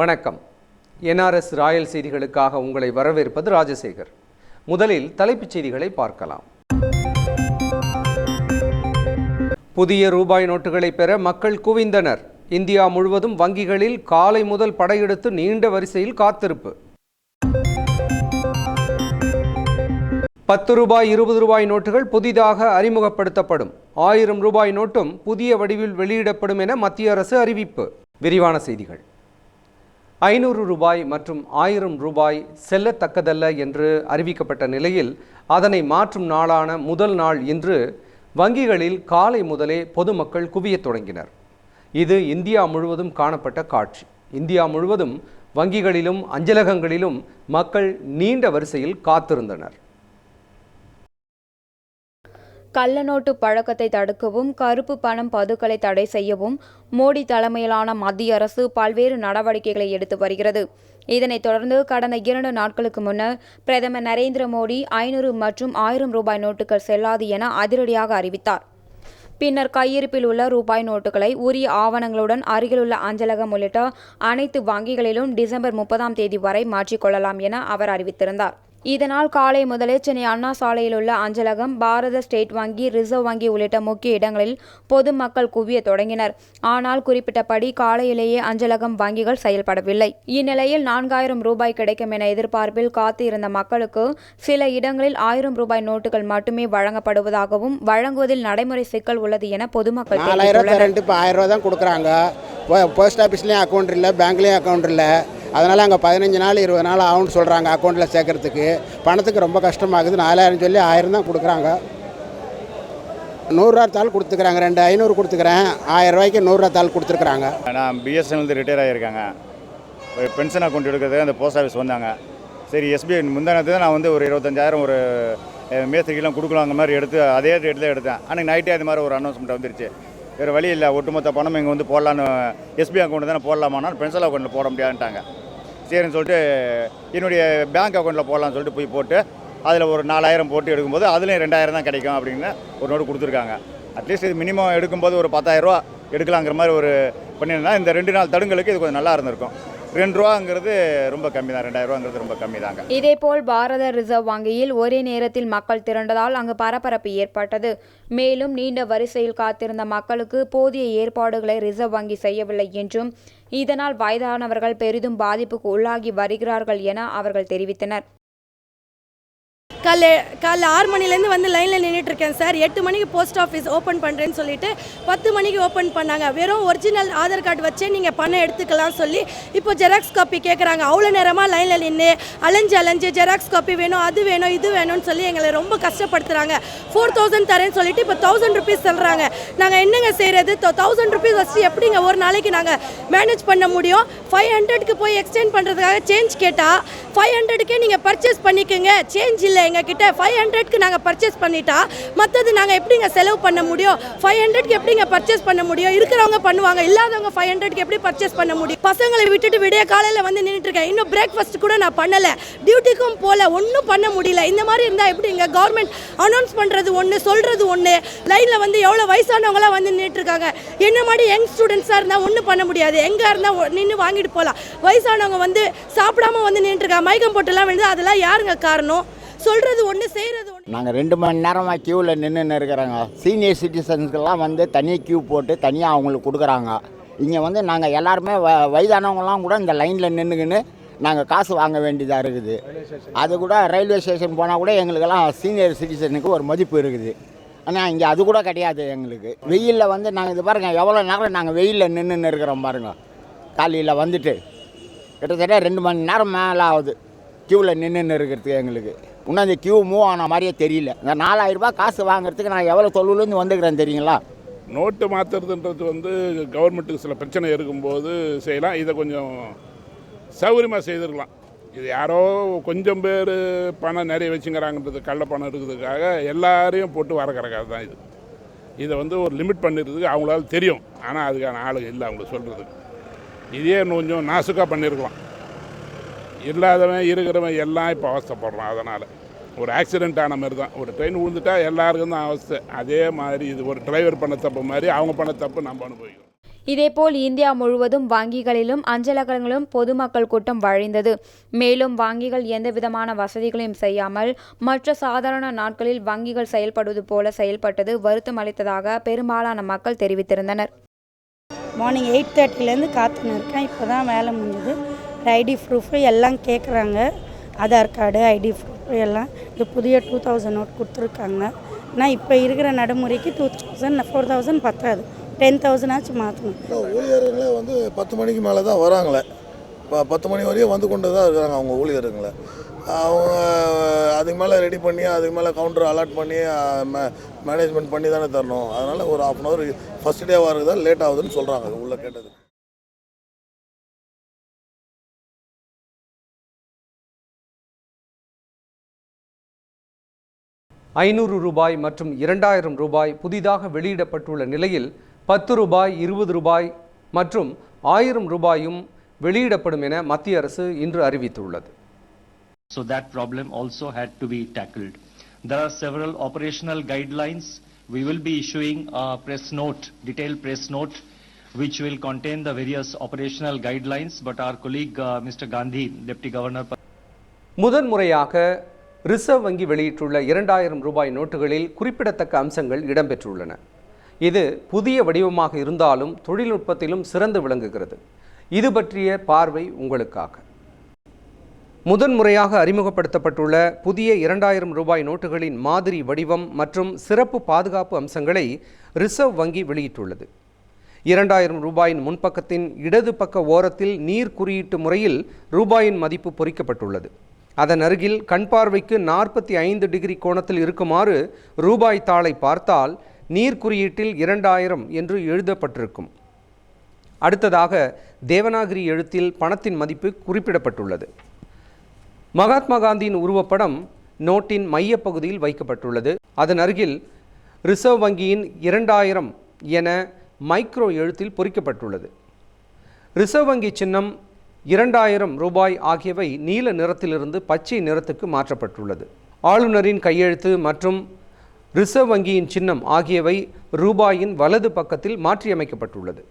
வணக்கம். NRS Royal செய்திகளுக்காக உங்களை வரவேற்பது ராஜசேகர். முதலில் தலைப்புச் செய்திகளை பார்க்கலாம். புதிய ரூபாய் நோட்டுகளை பெற மக்கள் குவிந்தனர். இந்தியா முழுவதும் வங்கிகளில் காலை முதல் படையெடுத்து நீண்ட வரிசையில் காத்திருப்பு. 10 ரூபாய் 20 ரூபாய் நோட்டுகள் புதிதாக அறிமுகப்படுத்தப்படும். 1000 ரூபாய் நோட்டும் புதிய வடிவில் வெளியிடப்படும் என மத்திய அரசு அறிவிப்பு. விரிவான செய்திகள். 500 ரூபாய் மற்றும் 1000 ரூபாய் செல்லத்தக்கதல்ல என்று அறிவிக்கப்பட்ட நிலையில் அதனை மாற்றும் நாளான முதல் நாள் இன்று வங்கிகளில் காலை முதலே பொதுமக்கள் குவியத் தொடங்கினர். இது இந்தியா முழுவதும் காணப்பட்ட காட்சி. இந்தியா முழுவதும் வங்கிகளிலும் அஞ்சலகங்களிலும் மக்கள் நீண்ட வரிசையில் காத்திருந்தனர். கள்ளநோட்டு பழக்கத்தை தடுக்கவும் கருப்பு பணம் பதுக்கலை தடை செய்யவும் மோடி தலைமையிலான மத்திய அரசு பல்வேறு நடவடிக்கைகளை எடுத்து வருகிறது. இதனைத் தொடர்ந்து கடந்த 2 நாட்களுக்கு முன்னர் பிரதமர் நரேந்திர மோடி 500 மற்றும் 1000 ரூபாய் நோட்டுகள் செல்லாது என அதிரடியாக அறிவித்தார். பின்னர் கையிருப்பில் உள்ள ரூபாய் நோட்டுகளை உரிய ஆவணங்களுடன் அருகிலுள்ள அஞ்சலகம் உள்ளிட்ட அனைத்து வங்கிகளிலும் டிசம்பர் 30ஆம் தேதி வரை மாற்றிக்கொள்ளலாம் என அவர் அறிவித்திருந்தார். இதனால் காலை முதலே சென்னை அண்ணா சாலையில் உள்ள அஞ்சலகம், பாரத ஸ்டேட் வங்கி, ரிசர்வ் வங்கி உள்ளிட்ட முக்கிய இடங்களில் பொதுமக்கள் குவிய தொடங்கினர். ஆனால் குறிப்பிட்டபடி காலையிலேயே அஞ்சலகம், வங்கிகள் செயல்படவில்லை. இந்நிலையில் 4000 ரூபாய் கிடைக்கும் என எதிர்பார்ப்பில் காத்து இருந்த மக்களுக்கு சில இடங்களில் 1000 ரூபாய் நோட்டுகள் மட்டுமே வழங்கப்படுவதாகவும் வழங்குவதில் நடைமுறை சிக்கல் உள்ளது என பொதுமக்கள் தெரிவித்துள்ளனர். போஸ்ட் ஆஃபீஸ்லேயும் அக்கௌண்ட் இல்லை, பேங்க்லேயும் அக்கௌண்ட் இல்லை. அதனால் அங்கே 15 நாள் 20 நாள் ஆகும்னு சொல்கிறாங்க அக்கௌண்ட்டில் சேர்க்கறதுக்கு. பணத்துக்கு ரொம்ப கஷ்டமாகுது. 4000 சொல்லி 1000 தான் கொடுக்குறாங்க. 100 ரூபா தாள் கொடுத்துக்கிறாங்க. 2 500 கொடுத்துக்கிறேன். 1000 ரூபாய்க்கு 100 ரூபா தாள் கொடுத்துருக்குறாங்க. நான் BSNL ரிட்டையர் ஆகியிருக்காங்க. பென்ஷன் அக்கௌண்ட் எடுக்கிறதுக்கு அந்த போஸ்ட் ஆஃபீஸ் வந்தாங்க. சரி, SBI முந்தானத்து தான் நான் வந்து ஒரு 25,000 ஒரு மேஸ்திரிக்கெல்லாம் கொடுக்கலாங்க மாதிரி எடுத்து அதே ரேட்டில் எடுத்தேன். அன்றைக்கி நைட்டே அது மாதிரி ஒரு அனௌன்ஸ்மெண்ட் வந்துருச்சு. வேறு வழி இல்லை, ஒட்டுமொத்த பணம் இங்கே வந்து போடலான்னு SBI அக்கௌண்ட் தானே போடலாமானால் பென்ஷன் அக்கௌண்ட்டில் போட முடியாதுன்ட்டாங்க. சரின்னு சொல்லிட்டு என்னுடைய பேங்க் அக்கௌண்ட்டில் போடலான்னு சொல்லிட்டு போய் போட்டு அதில் ஒரு 4000 போட்டு எடுக்கும்போது அதுலேயும் 2000 தான் கிடைக்கும் அப்படின்னு ஒரு நோட்டு கொடுத்துருக்காங்க. அட்லீஸ்ட் இது மினிமம் எடுக்கும்போது ஒரு 10,000 ரூபா எடுக்கலாங்கிற மாதிரி ஒரு பண்ணியிருந்தா இந்த 2 நாள் தடுங்களுக்கு இது கொஞ்சம் நல்லா இருந்திருக்கும். 2 ரூபாங்கிறது ரொம்ப கம்மி தான், 2000 ரூபாங்கிறது ரொம்ப கம்மி தாங்க. இதேபோல் பாரத ரிசர்வ் வங்கியில் ஒரே நேரத்தில் மக்கள் திரண்டதால் அங்கு பரபரப்பு ஏற்பட்டது. மேலும் நீண்ட வரிசையில் காத்திருந்த மக்களுக்கு போதிய ஏற்பாடுகளை ரிசர்வ் வங்கி செய்யவில்லை என்றும் இதனால் வயதானவர்கள் பெரிதும் பாதிப்புக்கு உள்ளாகி வருகிறார்கள் என அவர்கள் தெரிவித்தனர். காலைல 6 மணிலேருந்து வந்து லைனில் நின்றுட்டுருக்கேன் சார். 8 மணிக்கு போஸ்ட் ஆஃபீஸ் ஓப்பன் பண்ணுறேன்னு சொல்லிட்டு 10 மணிக்கு ஓப்பன் பண்ணாங்க. வெறும் ஒரிஜினல் ஆதார் கார்டு வச்சே நீங்கள் பணம் எடுத்துக்கலாம் சொல்லி இப்போ ஜெராக்ஸ் காப்பி கேட்குறாங்க. அவ்வளோ நேரமாக லைனில் நின்று அலைஞ்சு ஜெராக்ஸ் காப்பி வேணும், அது வேணும், இது வேணும்னு சொல்லி எங்களை ரொம்ப கஷ்டப்படுத்துகிறாங்க. 4000 தரேன்னு சொல்லிட்டு இப்போ 1000 ருபீஸ் சொல்கிறாங்க. நாங்கள் என்னங்க செய்கிறது? 1000 ருபீஸ் வச்சு எப்படிங்க ஒரு நாளைக்கு நாங்கள் மேனேஜ் பண்ண முடியும்? 500க்கு போய் எக்ஸ்டெண்ட் பண்ணுறதுக்காக சேஞ்ச் கேட்டால் 500க்கே நீங்கள் பர்ச்சேஸ் பண்ணிக்கோங்க, சேஞ்ச் இல்லை எங்ககிட்ட. 500க்கு நாங்கள் பர்ச்சேஸ் பண்ணிட்டா மற்றது நாங்கள் எப்படிங்க செலவு பண்ண முடியும்? 500க்கு எப்படிங்க பர்ச்சேஸ் பண்ண முடியும்? இருக்கிறவங்க பண்ணுவாங்க, இல்லாதவங்க 500க்கு எப்படி பர்ச்சேஸ் பண்ண முடியும்? பசங்களை விட்டுட்டு விடிய காலையில் வந்து நின்றுட்டுருக்கேன். இன்னும் பிரேக்ஃபாஸ்ட் கூட நான் பண்ணலை, டியூட்டிக்கும் போகல, ஒன்றும் பண்ண முடியல. இந்த மாதிரி இருந்தால் எப்படிங்க? கவர்மெண்ட் அனௌன்ஸ் பண்ணுறது ஒன்று, சொல்கிறது ஒன்று. லைனில் வந்து எவ்வளோ வயசானவங்களாம் வந்து நின்றுட்டுருக்காங்க. என்ன மாதிரி யங் ஸ்டூடெண்ட்ஸாக இருந்தால் ஒன்றும் பண்ண முடியாது. எங்கே இருந்தால் நின்று வாங்கிட்டு போகலாம். வயசானவங்க வந்து சாப்பிடாம வந்து நின்றுட்டுருக்காங்க, மயக்கம் போட்டுலாம் வந்து. அதெல்லாம் யாருங்க காரணம்? சொல்கிறது ஒன்று, செய்கிறது ஒன்று. நாங்கள் 2 மணி நேரமாக க்யூவில் நின்று இருக்கிறாங்க. சீனியர் சிட்டிசன்ஸ்க்கெல்லாம் வந்து தனியாக க்யூ போட்டு தனியாக அவங்களுக்கு கொடுக்குறாங்க. இங்கே வந்து நாங்கள் எல்லாருமே வயதானவங்களாம் கூட இந்த லைனில் நின்றுக்கின்னு நாங்கள் காசு வாங்க வேண்டியதாக இருக்குது. அது கூட ரயில்வே ஸ்டேஷன் போனால் கூட எங்களுக்கெல்லாம் சீனியர் சிட்டிசனுக்கு ஒரு மதிப்பு இருக்குது. ஆனால் இங்கே அது கூட கிடையாது எங்களுக்கு. வெயிலில் வந்து நாங்கள் இது பாருங்கள், எவ்வளோ நேரம் நாங்கள் வெயிலில் நின்று இருக்கிறோம் பாருங்கள். காலையில் வந்துட்டு கிட்டத்தட்ட 2 மணி நேரம் மேலே ஆகுது க்யூவில் நின்று இருக்கிறதுக்கு. எங்களுக்கு இன்னும் அந்த க்யூ மூவ் ஆன மாதிரியே தெரியல. இந்த 4000 ரூபாய் காசு வாங்குறதுக்கு நான் எவ்வளோ தொழிலேருந்து வந்துக்கிறேன் தெரியுங்களா? நோட்டு மாற்றுறதுன்றது வந்து கவர்மெண்ட்டுக்கு சில பிரச்சனை இருக்கும்போது செய்யலாம். இதை கொஞ்சம் சௌகரியமாக செய்திருக்கலாம். இது யாரோ கொஞ்சம் பேர் பணம் நிறைய வச்சுங்கிறாங்கன்றது, கள்ள பணம் இருக்கிறதுக்காக எல்லாரையும் போட்டு வரக்கிறக்காக தான் இது. இதை வந்து ஒரு லிமிட் பண்ணிடுறதுக்கு அவங்களால தெரியும். ஆனால் அதுக்கான ஆளுங்க இல்லை அவங்களுக்கு சொல்கிறதுக்கு. இதே கொஞ்சம் நாசுக்காக பண்ணியிருக்கலாம். இல்லாதவன் இருக்கிறவன் எல்லாம் இப்போ அவஸ்தைப்படுறான். அதனால் ஒரு ஆக்சிடெண்ட் ஆன மாதிரி தான். ஒரு ட்ரெயின் விழுந்துட்டா எல்லாருக்கும் தான் அவஸ்தை. அதே மாதிரி இது ஒரு டிரைவர் பண்ண தப்பு மாதிரி அவங்க பண்ண தப்பு நம்ம அனுபவிக்கிறோம். இதேபோல் இந்தியா முழுவதும் வங்கிகளிலும் அஞ்சலகங்களிலும் பொதுமக்கள் கூட்டம் வழிந்தது. மேலும் வங்கிகள் எந்தவிதமான வசதிகளையும் செய்யாமல் மற்ற சாதாரண நாட்களில் வங்கிகள் செயல்படுவது போல செயல்பட்டது வருத்தம் அளித்ததாக பெரும்பாலான மக்கள் தெரிவித்திருந்தனர். மார்னிங் 8:30லேருந்து காத்துன்னு இருக்கேன். இப்போ தான் வேலை முடிஞ்சது. ஐடி ப்ரூஃபு எல்லாம் கேட்குறாங்க. ஆதார் கார்டு, ஐடி ப்ரூஃபு எல்லாம். இது புதிய 2000 நோட் கொடுத்துருக்காங்க. ஆனால் இப்போ இருக்கிற நடைமுறைக்கு 2000 4000 பத்தாது. 10,000 ஆச்சு மாற்றணும். ஊழியர்களே 10 மணிக்கு மேலே தான் வராங்களே. இப்போ 10 மணி வரையும் வந்து கொண்டு தான் இருக்கிறாங்க அவங்க ஊழியருங்களை. அவங்க அதுக்கு மேலே ரெடி பண்ணி அதுக்கு மேலே கவுண்டர் அலாட் பண்ணி மேனேஜ்மெண்ட் பண்ணி தானே தரணும். அதனால் ஒரு 1/2 hour ஃபஸ்ட் டே வரது தான் லேட் ஆகுதுன்னு சொல்கிறாங்க உள்ளே கேட்டது. ரூபாய் 500 மற்றும் 2000 ரூபாய் புதிதாக வெளியிடப்பட்டுள்ள நிலையில் 10 ரூபாய் 20 ரூபாய் மற்றும் 1000 ரூபாயும் வெளியிடப்படும் என மத்திய அரசு இன்று அறிவித்துள்ளது. So that problem also had to be tackled. There are several operational guidelines. We will be issuing a press note, detailed press note, which will contain the various operational guidelines. But our colleague Mr. Gandhi, Deputy Governor. முதன்முறையாக reserve வங்கி வெளியிட்டுள்ள 2000 ரூபாய் நோட்டுகளில் குறிப்பிடத்தக்க அம்சங்கள் இடம்பெற்றுள்ளன. இது புதிய வடிவமாக இருந்தாலும் தொழில்நுட்பத்திலும் சிறந்து விளங்குகிறது. இது பற்றிய பார்வை உங்களுக்காக. முதன்முறையாக அறிமுகப்படுத்தப்பட்டுள்ள புதிய 2000 ரூபாய் நோட்டுகளின் மாதிரி வடிவம் மற்றும் சிறப்பு பாதுகாப்பு அம்சங்களை ரிசர்வ் வங்கி வெளியிட்டுள்ளது. 2000 ரூபாயின் முன்பக்கத்தின் இடது பக்க ஓரத்தில் நீர் குறியீட்டு முறையில் ரூபாயின் மதிப்பு பொறிக்கப்பட்டுள்ளது. அதன் அருகில் கண் பார்வைக்கு 45 டிகிரி கோணத்தில் இருக்குமாறு ரூபாய் தாளை பார்த்தால் நீர் குறியீட்டில் 2000 என்று எழுதப்பட்டிருக்கும். அடுத்ததாக தேவநாகரி எழுத்தில் பணத்தின் மதிப்பு குறிப்பிடப்பட்டுள்ளது. மகாத்மா காந்தியின் உருவப்படம் நோட்டின் மையப்பகுதியில் வைக்கப்பட்டுள்ளது. அதன் அருகில் ரிசர்வ் வங்கியின் 2000 என மைக்ரோ எழுத்தில் பொறிக்கப்பட்டுள்ளது. ரிசர்வ் வங்கி சின்னம் 2000 ரூபாய் ஆகியவை நீல நிறத்திலிருந்து பச்சை நிறத்துக்கு மாற்றப்பட்டுள்ளது. ஆளுநரின் கையெழுத்து மற்றும் ரிசர்வ் வங்கியின் சின்னம் ஆகியவை ரூபாயின் வலது பக்கத்தில் மாற்றியமைக்கப்பட்டுள்ளது.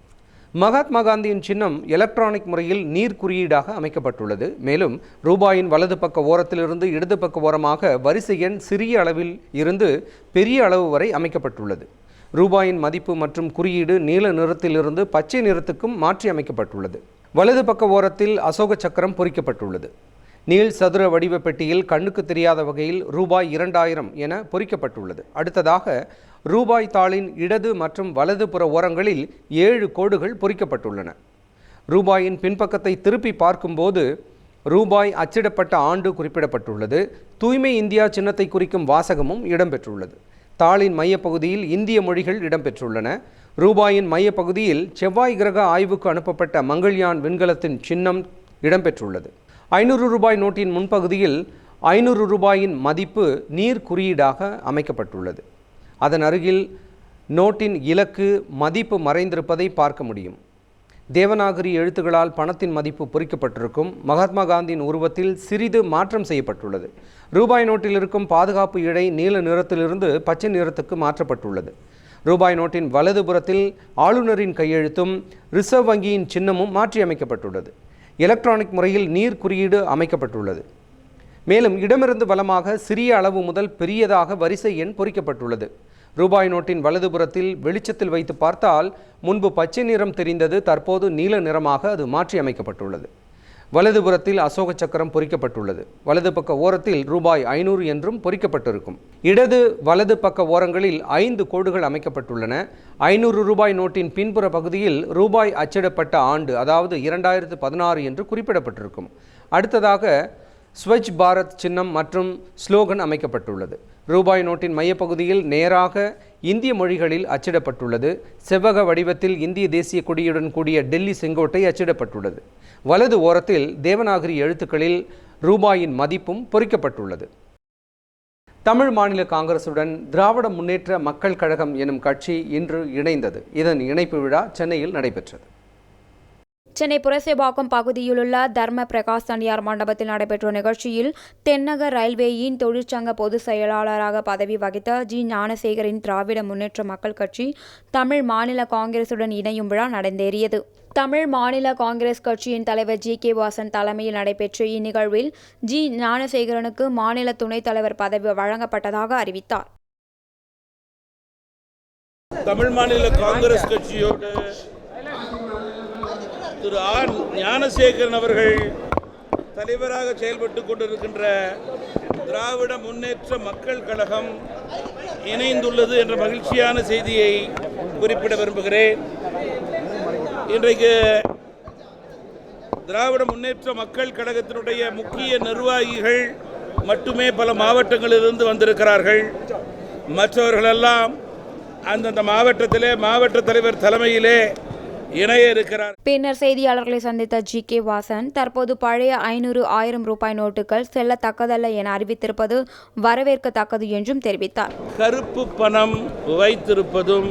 மகாத்மா காந்தியின் சின்னம் எலக்ட்ரானிக் முறையில் நீர் குறியீடாக அமைக்கப்பட்டுள்ளது. மேலும் ரூபாயின் வலது பக்க ஓரத்திலிருந்து இடது பக்க ஓரமாக வரிசை எண் சிறிய அளவில் இருந்து பெரிய அளவு வரை அமைக்கப்பட்டுள்ளது. ரூபாயின் மதிப்பு மற்றும் குறியீடு நீல நிறத்திலிருந்து பச்சை நிறத்துக்கும் மாற்றி அமைக்கப்பட்டுள்ளது. வலது பக்க ஓரத்தில் அசோக சக்கரம் பொறிக்கப்பட்டுள்ளது. நீள் சதுர வடிவ பெட்டியில் கண்ணுக்கு தெரியாத வகையில் ரூபாய் 2000 என பொறிக்கப்பட்டுள்ளது. அடுத்ததாக ரூபாய் தாளின் இடது மற்றும் வலது புற ஓரங்களில் 7 கோடுகள் பொறிக்கப்பட்டுள்ளன. ரூபாயின் பின்பக்கத்தை திருப்பி பார்க்கும்போது ரூபாய் அச்சிடப்பட்ட ஆண்டு குறிப்பிடப்பட்டுள்ளது. தூய்மை இந்தியா சின்னத்தை குறிக்கும் வாசகமும் இடம்பெற்றுள்ளது. தாளின் மையப்பகுதியில் இந்திய மொழிகள் இடம்பெற்றுள்ளன. ரூபாயின் மையப்பகுதியில் செவ்வாய் கிரக ஆய்வுக்கு அனுப்பப்பட்ட மங்கள்யான் விண்கலத்தின் சின்னம் இடம்பெற்றுள்ளது. 500 ரூபாய் நோட்டின் முன்பகுதியில் 500 ரூபாயின் மதிப்பு நீர் குறியீடாக அமைக்கப்பட்டுள்ளது. அதன் அருகில் நோட்டின் இலக்கு மதிப்பு மறைந்திருப்பதை பார்க்க முடியும். தேவநாகரி எழுத்துக்களால் பணத்தின் மதிப்பு பொறிக்கப்பட்டிருக்கும். மகாத்மா காந்தியின் உருவத்தில் சிறிது மாற்றம் செய்யப்பட்டுள்ளது. ரூபாய் நோட்டில் இருக்கும் பாதுகாப்பு இழை நீல நிறத்திலிருந்து பச்சை நிறத்துக்கு மாற்றப்பட்டுள்ளது. ரூபாய் நோட்டின் வலதுபுறத்தில் ஆளுநரின் கையெழுத்தும் ரிசர்வ் வங்கியின் சின்னமும் மாற்றியமைக்கப்பட்டுள்ளது. எலக்ட்ரானிக் முறையில் நீர் குறியீடு அமைக்கப்பட்டுள்ளது. மேலும் இடமிருந்து வலமாக சிறிய அளவு முதல் பெரியதாக வரிசை எண் பொறிக்கப்பட்டுள்ளது. ரூபாய் நோட்டின் வலதுபுறத்தில் வெளிச்சத்தில் வைத்து பார்த்தால் முன்பு பச்சை நிறம் தெரிந்தது, தற்போது நீல நிறமாக அது மாற்றி அமைக்கப்பட்டுள்ளது. வலதுபுறத்தில் அசோக சக்கரம் பொறிக்கப்பட்டுள்ளது. வலது பக்க ஓரத்தில் ரூபாய் 500 என்றும் பொறிக்கப்பட்டிருக்கும். இடது வலது பக்க ஓரங்களில் 5 கோடுகள் அமைக்கப்பட்டுள்ளன. 500 ரூபாய் நோட்டின் பின்புற பகுதியில் ரூபாய் அச்சிடப்பட்ட ஆண்டு, அதாவது 2016 என்று குறிப்பிடப்பட்டிருக்கும். அடுத்ததாக ஸ்வச் பாரத் சின்னம் மற்றும் ஸ்லோகன் அமைக்கப்பட்டுள்ளது. ரூபாய் நோட்டின் மையப்பகுதியில் நேராக இந்திய மொழிகளில் அச்சிடப்பட்டுள்ளது. செவ்வக வடிவத்தில் இந்திய தேசிய கொடியுடன் கூடிய டெல்லி செங்கோட்டை அச்சிடப்பட்டுள்ளது. வலது ஓரத்தில் தேவநாகரி எழுத்துக்களில் ரூபாயின் மதிப்பும் பொறிக்கப்பட்டுள்ளது. தமிழ் மாநில காங்கிரசுடன் திராவிட முன்னேற்ற மக்கள் கழகம் எனும் கட்சி இன்று இணைந்தது. இதன் இணைப்பு விழா சென்னையில் நடைபெற்றது. சென்னை புரசைவாக்கம் பகுதியிலுள்ள தர்ம பிரகாஷ் தனியார் மண்டபத்தில் நடைபெற்ற நிகழ்ச்சியில் தென்னக ரயில்வேயின் தொழிற்சங்க பொதுச் செயலாளராக பதவி வகித்த ஜி ஞானசேகரின் திராவிட முன்னேற்ற மக்கள் கட்சி தமிழ் மாநில காங்கிரசுடன் இணையும் விழா நடந்தேறியது. தமிழ் மாநில காங்கிரஸ் கட்சியின் தலைவர் ஜி கே வாசன் தலைமையில் நடைபெற்ற இந்நிகழ்வில் ஜி ஞானசேகரனுக்கு மாநில துணைத் தலைவர் பதவி வழங்கப்பட்டதாக அறிவித்தார். தமிழ் மாநில காங்கிரஸ் கட்சியோடு திரு ஆர் ஞானசேகரன் அவர்கள் தலைவராக செயல்பட்டு கொண்டிருக்கின்ற திராவிட முன்னேற்ற மக்கள் கழகம் இணைந்துள்ளது என்ற மகிழ்ச்சியான செய்தியை குறிப்பிட விரும்புகிறேன். இன்றைக்கு திராவிட முன்னேற்ற மக்கள் கழகத்தினுடைய முக்கிய நிர்வாகிகள் மட்டுமே பல மாவட்டங்களிலிருந்து வந்திருக்கிறார்கள். மற்றவர்களெல்லாம் அந்தந்த மாவட்டத்திலே மாவட்ட தலைவர் தலைமையிலே இணைய இருக்கிறார். பின்னர் செய்தியாளர்களை சந்தித்த ஜி கே வாசன், தற்போது பழைய 500, 1000 ரூபாய் நோட்டுகள் செல்லத்தக்கதல்ல என அறிவித்திருப்பது வரவேற்கத்தக்கது என்றும் தெரிவித்தார். கருப்பு பணம் வைத்திருப்பதும்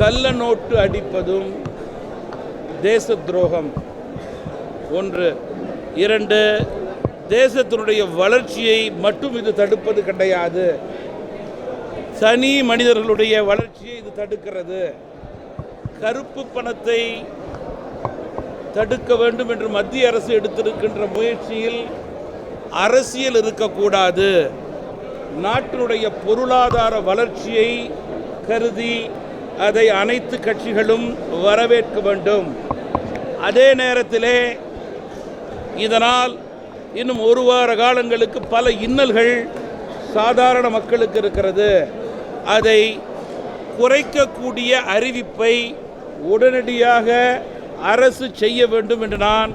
கள்ள நோட்டு அடிப்பதும் தேச துரோகம். 1. 2, தேசத்தினுடைய வளர்ச்சியை மட்டும் இது தடுப்பது கிடையாது, தனி மனிதர்களுடைய வளர்ச்சியை இது தடுக்கிறது. கருப்பு பணத்தை தடுக்க வேண்டும் என்று மத்திய அரசு எடுத்திருக்கின்ற முயற்சியில் அரசியல் இருக்கக்கூடாது. நாட்டினுடைய பொருளாதார வளர்ச்சியை கருதி அதை அனைத்து கட்சிகளும் வரவேற்க வேண்டும். அதே நேரத்திலே இதனால் இன்னும் 1 வார காலங்களுக்கு பல இன்னல்கள் சாதாரண மக்களுக்கு இருக்கிறது. அதை குறைக்கக்கூடிய அறிவிப்பை உடனடியாக அரசு செய்ய வேண்டும் என்று நான்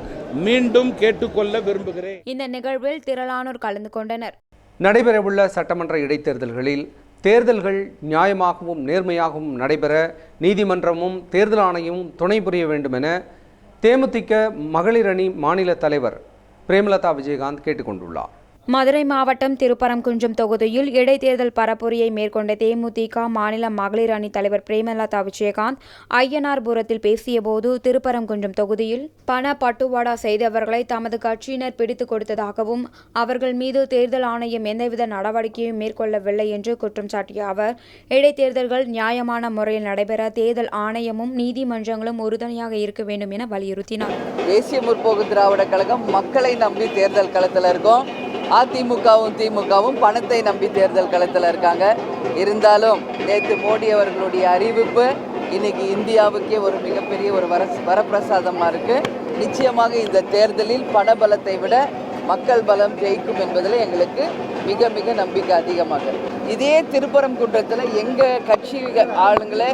மீண்டும் கேட்டுக்கொள்ள விரும்புகிறேன். இந்த நிகழ்வில் திரளானோர் கலந்து கொண்டனர். நடைபெறவுள்ள சட்டமன்ற இடைத்தேர்தல்களில் தேர்தல்கள் நியாயமாகவும் நேர்மையாகவும் நடைபெற நீதிமன்றமும் தேர்தல் ஆணையமும் துணை புரிய வேண்டும் என தேமுதிக மகளிர் அணி மாநில தலைவர் பிரேமலதா விஜயகாந்த் கேட்டுக்கொண்டுள்ளார். மதுரை மாவட்டம் திருப்பரங்குன்றம் தொகுதியில் இடைத்தேர்தல் பரப்புரையை மேற்கொண்ட தேமுதிக மாநில மகளிர் அணி தலைவர் பிரேமலதா விஜயகாந்த் ஐயனார்புரத்தில் பேசியபோது, திருப்பரங்குன்றம் தொகுதியில் பண பட்டுவாடா செய்தவர்களை தமது கட்சியினர் பிடித்துக் கொடுத்ததாகவும் அவர்கள் மீது தேர்தல் ஆணையம் எந்தவித நடவடிக்கையும் மேற்கொள்ளவில்லை என்று குற்றம் சாட்டிய அவர், இடைத்தேர்தல்கள் நியாயமான முறையில் நடைபெற தேர்தல் ஆணையமும் நீதிமன்றங்களும் உறுதுணையாக இருக்க வேண்டும் என வலியுறுத்தினார். தேசிய முற்போக்கு திராவிட கழகம் மக்களை நம்பி தேர்தல் களத்தில் இருக்கோம். அதிமுகவும் திமுகவும் பணத்தை நம்பி தேர்தல் களத்தில் இருக்காங்க. இருந்தாலும் நேற்று மோடி அவர்களுடைய அறிவிப்பு இன்னைக்கு இந்தியாவுக்கே ஒரு மிகப்பெரிய ஒரு வரப்பிரசாதமாக இருக்குது. நிச்சயமாக இந்த தேர்தலில் பணபலத்தை விட மக்கள் பலம் ஜெயிக்கும் என்பதில் எங்களுக்கு மிக மிக நம்பிக்கை அதிகமாக. இதே திருப்பரங்குன்றத்தில் எங்கள் கட்சி ஆளுங்களை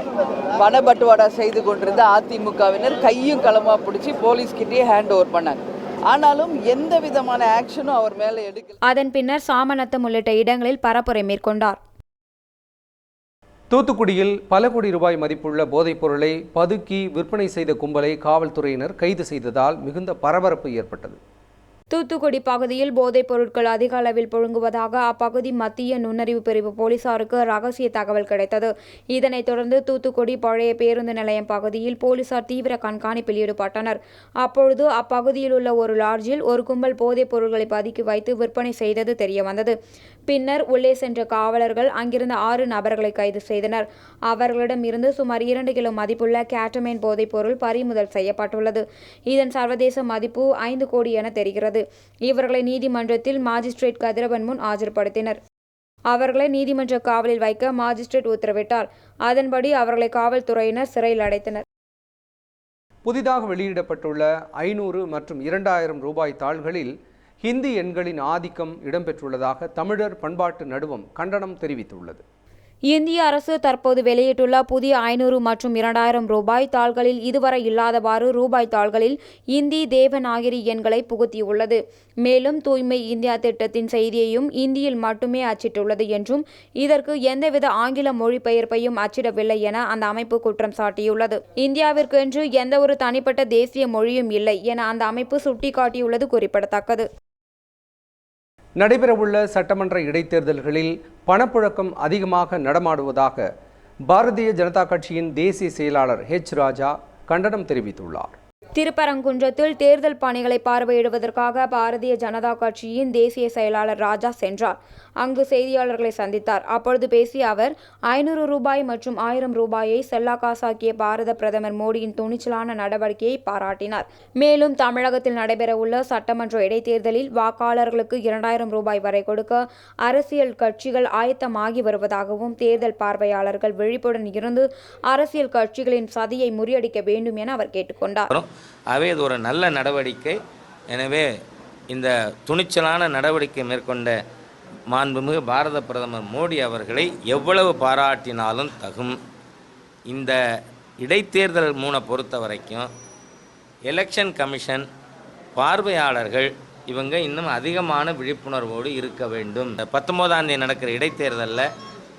பணப்பட்டுவாடா செய்து கொண்டிருந்த அதிமுகவினர் கையும் களமாக பிடிச்சி போலீஸ்கிட்டே ஹேண்ட் ஓவர் பண்ணாங்க. ஆனாலும் எந்த விதமான ஆக்ஷனும் அவர் மேலே எடுக்கல. அதன் பின்னர் சாமநத்தம் உள்ளிட்ட இடங்களில் பரப்புரை மேற்கொண்டார். தூத்துக்குடியில் பல கோடி ரூபாய் மதிப்புள்ள போதைப் பொருளை பதுக்கி விற்பனை செய்த கும்பலை காவல்துறையினர் கைது செய்ததால் மிகுந்த பரபரப்பு ஏற்பட்டது. தூத்துக்குடி பகுதியில் போதைப் பொருட்கள் அதிக அளவில் புழங்குவதாக அப்பகுதி மத்திய நுண்ணறிவு பிரிவு போலீசாருக்கு ரகசிய தகவல் கிடைத்தது. இதனைத் தொடர்ந்து தூத்துக்குடி பழைய பேருந்து நிலையம் பகுதியில் போலீசார் தீவிர கண்காணிப்பில் ஈடுபட்டனர். அப்பொழுது அப்பகுதியில் உள்ள ஒரு லாட்ஜில் ஒரு கும்பல் போதைப் பொருட்களை பதுக்கி வைத்து விற்பனை செய்தது தெரியவந்தது. பின்னர் உள்ளே சென்ற காவலர்கள் அங்கிருந்த 6 நபர்களை கைது செய்தனர். அவர்களிடம் இருந்து சுமார் 2 கிலோ மதிப்புள்ள கேட்டமைன் போதைப் பொருள் பறிமுதல் செய்யப்பட்டுள்ளது. இதன் சர்வதேச மதிப்பு 5 கோடி என தெரிகிறது. இவர்களை நீதிமன்றத்தில் மாஜிஸ்ட்ரேட் கதிரவன் முன் ஆஜர்படுத்தினர். அவர்களை நீதிமன்ற காவலில் வைக்க மாஜிஸ்ட்ரேட் உத்தரவிட்டார். அதன்படி அவர்களை காவல்துறையினர் சிறையில் அடைத்தனர். புதிதாக வெளியிடப்பட்டுள்ள 500 மற்றும் 2000 ரூபாய் தாள்களில் ஹிந்தி எண்களின் ஆதிக்கம் இடம்பெற்றுள்ளதாக தமிழர் பண்பாட்டு நடுவம் கண்டனம் தெரிவித்துள்ளது. இந்திய அரசு தற்போது வெளியிட்டுள்ள புதிய 500 மற்றும் 2000 ரூபாய் தாள்களில் இதுவரை இல்லாதவாறு ரூபாய் தாள்களில் இந்தி தேவநாகரி எண்களை புகுத்தியுள்ளது. மேலும் தூய்மை இந்தியா திட்டத்தின் செய்தியையும் இந்தியில் மட்டுமே அச்சிட்டுள்ளது என்றும் இதற்கு எந்தவித ஆங்கில மொழிபெயர்ப்பையும் அச்சிடவில்லை என அந்த அமைப்பு குற்றம் சாட்டியுள்ளது. இந்தியாவிற்கென்று எந்தவொரு தனிப்பட்ட தேசிய மொழியும் இல்லை என அந்த அமைப்பு சுட்டிக்காட்டியுள்ளது குறிப்பிடத்தக்கது. நடைபெறவுள்ள சட்டமன்ற இடைத்தேர்தல்களில் பணப்புழக்கம் அதிகமாக நடமாடுவதாக பாரதிய ஜனதா கட்சியின் தேசிய செயலாளர் ராஜா கண்டனம் தெரிவித்துள்ளார். திருப்பரங்குன்றத்தில் தேர்தல் பணிகளை பார்வையிடுவதற்காக பாரதிய ஜனதா கட்சியின் தேசிய செயலாளர் ராஜா சென்றார். அங்கு செய்தியாளர்களை சந்தித்தார். அப்பொழுது பேசிய அவர் 500 ரூபாய் மற்றும் 1000 ரூபாயை செல்லா காசாக்கிய பாரத பிரதமர் மோடியின் துணிச்சலான நடவடிக்கையை பாராட்டினார். மேலும் தமிழகத்தில் நடைபெறவுள்ள சட்டமன்ற இடைத்தேர்தலில் வாக்காளர்களுக்கு 2000 ரூபாய் வரை கொடுக்க அரசியல் கட்சிகள் ஆயத்தமாகி வருவதாகவும், தேர்தல் பார்வையாளர்கள் விழிப்புடன் இருந்து அரசியல் கட்சிகளின் சதியை முறியடிக்க வேண்டும் என அவர் கேட்டுக்கொண்டார். ஆகவே இது ஒரு நல்ல நடவடிக்கை. எனவே இந்த துணிச்சலான நடவடிக்கை மேற்கொண்ட மாண்புமிகு பாரத பிரதமர் மோடி அவர்களை எவ்வளவு பாராட்டினாலும் தகும். இந்த இடைத்தேர்தல் பொறுத்த வரைக்கும் எலெக்ஷன் கமிஷன் பார்வையாளர்கள் இவங்க இன்னும் அதிகமான விழிப்புணர்வோடு இருக்க வேண்டும். 19ஆம் தேதி நடக்கிற இடைத்தேர்தலில்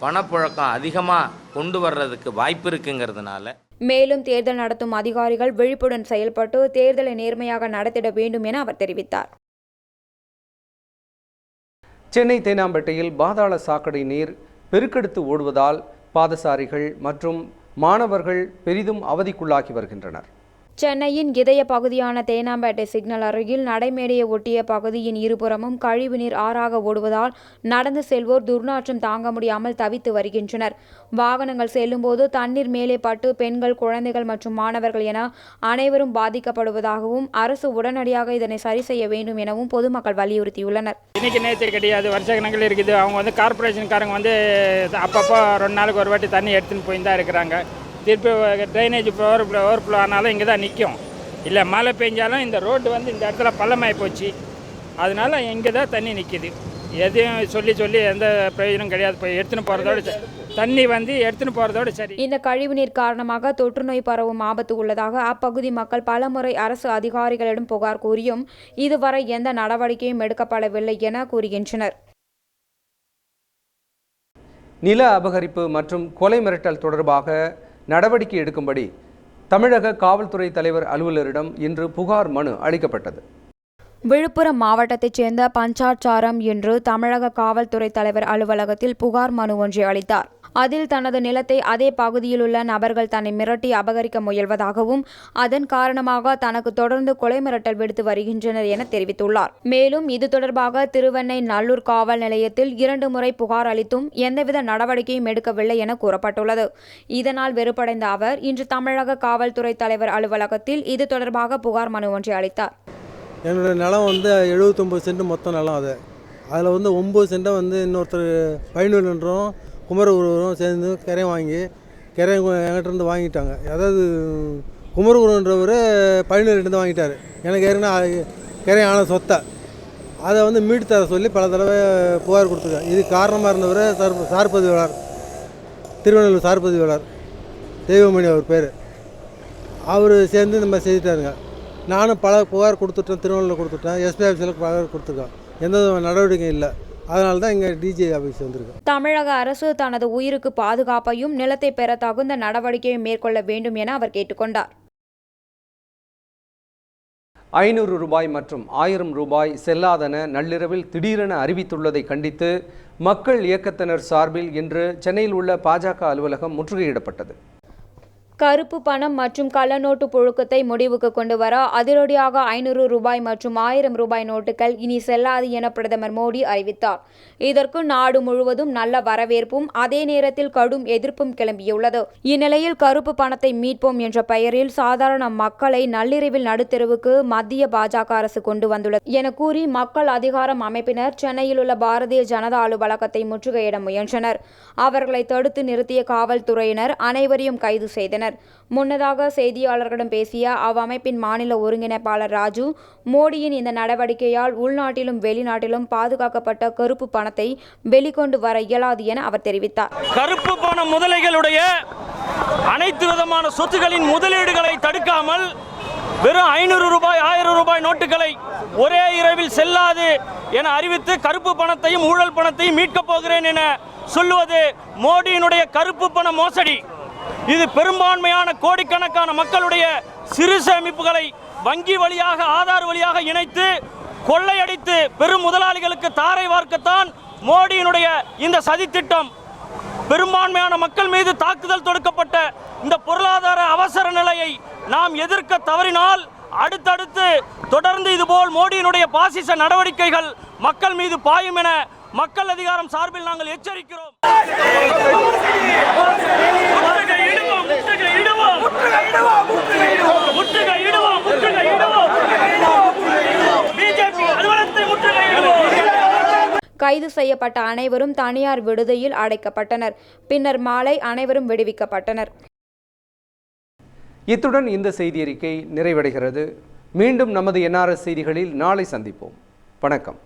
பணப்புழக்கம் அதிகமாக கொண்டு வர்றதுக்கு வாய்ப்பு இருக்குங்கிறதுனால மேலும் தேர்தல் நடத்தும் அதிகாரிகள் விழிப்புடன் செயல்பட்டு தேர்தலை நேர்மையாக நடத்திட வேண்டும் என அவர் தெரிவித்தார். சென்னை தேனாம்பேட்டையில் பாதாள சாக்கடை நீர் பெருக்கெடுத்து ஓடுவதால் பாதசாரிகள் மற்றும் மாணவர்கள் பெரிதும் அவதிக்குள்ளாகி வருகின்றனர். சென்னையின் இதய பகுதியான தேனாம்பேட்டை சிக்னல் அருகில் நடைமேடையை ஒட்டிய பகுதியின் இருபுறமும் கழிவுநீர் ஆறாக ஓடுவதால் நடந்து செல்வோர் துர்நாற்றம் தாங்க முடியாமல் தவித்து வருகின்றனர். வாகனங்கள் செல்லும்போது தண்ணீர் மேலே பட்டு பெண்கள், குழந்தைகள் மற்றும் மாணவர்கள் என அனைவரும் பாதிக்கப்படுவதாகவும், அரசு உடனடியாக இதனை சரி செய்ய வேண்டும் எனவும் பொதுமக்கள் வலியுறுத்தியுள்ளனர். இன்னைக்கு நேற்று கிடையாது, வருஷ கணக்கில் இருக்குது. அவங்க கார்பரேஷன்காரங்க அப்பப்போ 2 நாளுக்கு ஒரு வாட்டி தண்ணி எடுத்துன்னு போய் தான் இருக்கிறாங்க. திருப்பி ட்ரைனேஜ் ஓவர்ஃப்ளோ ஆனாலும் இங்கே தான் நிற்கும். இல்லை மழை பெஞ்சாலும் இந்த ரோடு இந்த இடத்துல பள்ளமாகி போச்சு. அதனால இங்கே தான் தண்ணி நிற்கிது. எதையும் சொல்லி எந்த பிரயோஜனம் கிடையாது. போய் எடுத்துன்னு போகிறதோடு தண்ணி எடுத்துன்னு போகிறதோடு சரி. இந்த கழிவுநீர் காரணமாக தொற்றுநோய் பரவும் ஆபத்து உள்ளதாக அப்பகுதி மக்கள் பலமுறை அரசு அதிகாரிகளிடம் புகார் கூறியும் இதுவரை எந்த நடவடிக்கையும் எடுக்கப்படவில்லை என கூறுகின்றனர். நில அபகரிப்பு மற்றும் கொலை மிரட்டல் தொடர்பாக நடவடிக்கை எடுக்கும்படி தமிழக காவல்துறை தலைவர் அலுவலரிடம் இன்று புகார் மனு அளிக்கப்பட்டது. விழுப்புரம் மாவட்டத்தைச் சேர்ந்த பஞ்சாட்சாரம் என்று தமிழக காவல்துறை தலைவர் அலுவலகத்தில் புகார் மனு ஒன்றை அளித்தார். அதில் தனது நிலத்தை அதே பகுதியிலுள்ள நபர்கள் தன்னை மிரட்டி அபகரிக்க முயல்வதாகவும், அதன் காரணமாக தனக்கு தொடர்ந்து கொலை மிரட்டல் விடுத்து வருகின்றனர் என தெரிவித்துள்ளார். மேலும் இது தொடர்பாக திருவெண்ணை நல்லூர் காவல் நிலையத்தில் 2 முறை புகார் அளித்தும் எந்தவித நடவடிக்கையும் எடுக்கவில்லை என கூறப்பட்டுள்ளது. இதனால் வெறுப்படைந்த அவர் இன்று தமிழக காவல்துறை தலைவர் அலுவலகத்தில் இது தொடர்பாக புகார் மனு ஒன்றை அளித்தார். என்னோடய நிலம் 79 சென்ட் மொத்தம் நிலம். அதில் 9 சென்ட்டை இன்னொருத்தர் பயனுள்ளன்றோம் குமரகுருவரும் சேர்ந்து கிரையம் வாங்கி என்கிட்ட வாங்கிட்டாங்க. அதாவது குமரகுருன்றவர் பயனுள்ளேருந்து வாங்கிட்டார். எனக்கு ஏற்கனவே கிரையம் ஆன சொத்தை அதை மீட்டு தர சொல்லி பல தடவை புகார் கொடுத்துருக்கேன். இது காரணமாக இருந்தவர் சார்பதிவாளர், திருவண்ணூர் சார்பதிவாளர் தெய்வமணி அவர் பேர். அவர் சேர்ந்து இந்த மாதிரி செய்துட்டாருங்க. நானும் பல புகார் கொடுத்துட்டேன், திருவண்ணூரில் கொடுத்துட்டேன், எஸ்பி ஆஃபீஸில் புகார் கொடுத்துருக்கேன். எந்த நடவடிக்கையும் இல்லை. அதனால தான் இங்கே டிஜி ஆஃபீஸ் வந்திருக்கு. தமிழக அரசு தனது உயிருக்கு பாதுகாப்பையும் நிலத்தை பெற தகுந்த நடவடிக்கையை மேற்கொள்ள வேண்டும் என அவர் கேட்டுக்கொண்டார். 500 ரூபாய் மற்றும் 1000 ரூபாய் செல்லாதென நள்ளிரவில் திடீரென அறிவித்துள்ளதை கண்டித்து மக்கள் இயக்கத்தினர் சார்பில் இன்று சென்னையில் உள்ள பாஜக அலுவலகம் முற்றுகையிடப்பட்டது. கருப்பு பணம் மற்றும் கள்ளநோட்டு புழக்கத்தை முடிவுக்கு கொண்டு வர அதிரடியாக 500 ரூபாய் மற்றும் 1000 ரூபாய் நோட்டுகள் இனி செல்லாது என பிரதமர் மோடி அறிவித்தார். இதற்கு நாடு முழுவதும் நல்ல வரவேற்பும் அதே நேரத்தில் கடும் எதிர்ப்பும் கிளம்பியுள்ளது. இந்நிலையில் கருப்பு பணத்தை மீட்போம் என்ற பெயரில் சாதாரண மக்களை நள்ளிரவில் நடுத்தெருவுக்கு மத்திய பாஜக அரசு கொண்டு வந்துள்ளது என கூறி மக்கள் அதிகாரம் அமைப்பினர் சென்னையில் உள்ள பாரதிய ஜனதா அலுவலகத்தை முற்றுகையிட முயன்றனர். அவர்களை தடுத்து நிறுத்திய காவல்துறையினர் அனைவரையும் கைது செய்தனர். முன்னதாக செய்தியாளர்களிடம் பேசிய அவ்வமைப்பின் மாநில ஒருங்கிணைப்பாளர் ராஜு, மோடியின் இந்த நடவடிக்கையால் உள்நாட்டிலும் வெளிநாட்டிலும் பாதுகாக்கப்பட்ட கருப்பு பணத்தை வெளிக்கொண்டு வர இயலாது என அவர் தெரிவித்தார். கருப்பு பண முதலைகளுடைய அனைத்து விதமான சொத்துக்களின் முதலீடுகளை தடுக்காமல் வெறும் 500 ரூபாய் 1000 ரூபாய் நோட்டுகளை ஒரே இரவில் செல்லாது என அறிவித்து கருப்பு பணத்தையும் ஊழல் பணத்தையும் மீட்கப் போகிறேன் என சொல்லுவது மோடியினுடைய கருப்பு பண மோசடி. இது பெரும்பான்மையான கோடிக்கணக்கான மக்களுடைய சிறு சேமிப்புகளை வங்கி வழியாக ஆதார் வழியாக இணைத்து கொள்ளையடித்து பெரும் முதலாளிகளுக்கு தாரை வார்க்கத்தான் மோடியினுடைய இந்த சதித்திட்டம். பெரும்பான்மையான மக்கள் மீது தாக்குதல் தொடுக்கப்பட்ட இந்த பொருளாதார அவசர நிலையை நாம் எதிர்க்க தவறினால் அடுத்தடுத்து தொடர்ந்து இதுபோல் மோடியினுடைய பாசிச நடவடிக்கைகள் மக்கள் மீது பாயும் என மக்கள் அதிகாரம் சார்பில் நாங்கள் எச்சரிக்கிறோம். கைது செய்யப்பட்ட அனைவரும் தனியார் விடுதியில் அடைக்கப்பட்டனர். பின்னர் மாலை அனைவரும் விடுவிக்கப்பட்டனர். இத்துடன் இந்த செய்தியறிக்கை நிறைவடைகிறது. மீண்டும் நமது NRS செய்திகளில் நாளை சந்திப்போம். வணக்கம்.